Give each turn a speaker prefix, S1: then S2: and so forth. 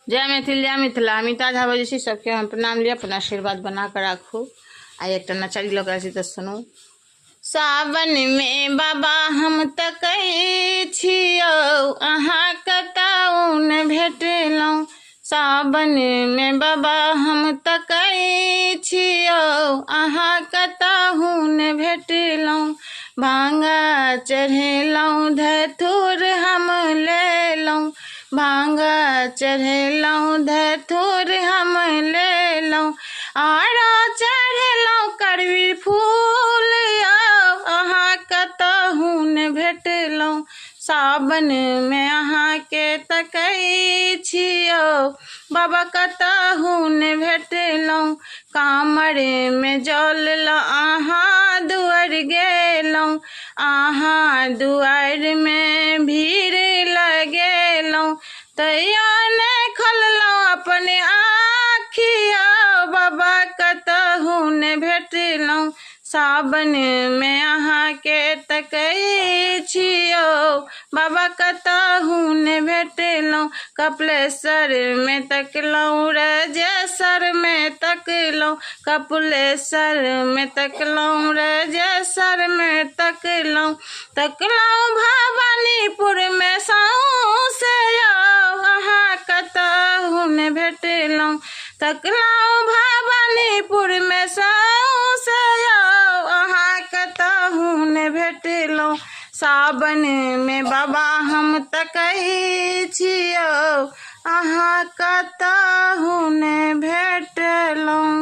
S1: जय मैथिल जय मिथिला। अमिता झा बजे छी, सबके हम प्रणाम लिया, अपन आशीर्वाद बना कर राखू। आई एक नचारी लग तो सुनू। सावन में बाबा हम तकै छियौ, अहाँ कतौन भेटलहुँ। सावन में बाबा हम तकै छियौ, अहाँ कतहुन भेटलहुँ। भांगा चढ़ेलहुँ धतूर हम लेलहुँ, भांगा चढ़ेलहुँ धतूर हम लेलहुँ। आरा चढ़ेलहुँ करवी फूल यौ, अहाँ कतहुन भेटलहुँ। सावन में अहाँ के तकै छियौ, बाबा कतहुन भेटलहुँ। कामर में जल ल अहाँ दुआर गेलहुँ, अहाँ दुआर में भीड़ लगेलहुँ। तैया नहि खोललहुँ अपने आँखिया, बाबा कतहुन भेटलहुँ। सावन में अहाँ के तकै छियौ, बाबा कतहुन भेटलहुँ। कपिलेश्वर में तकलहुँ, राजेश्वर में तकलहुँ, कपिलेश्वर में तकलहुँ, राजेश्वर में तकलहुँ। तकलहुँ भवानीपुर में सौंसे यौ, अहाँ कतहुन भेटलहुँ। तकलहुँ भवानीपुर में सौंसे यौ, अहाँ कतहुन भेटलहुँ। सावन में बाबा हम तकै छियौ, अहाँ कतहुन भेटलहुँ।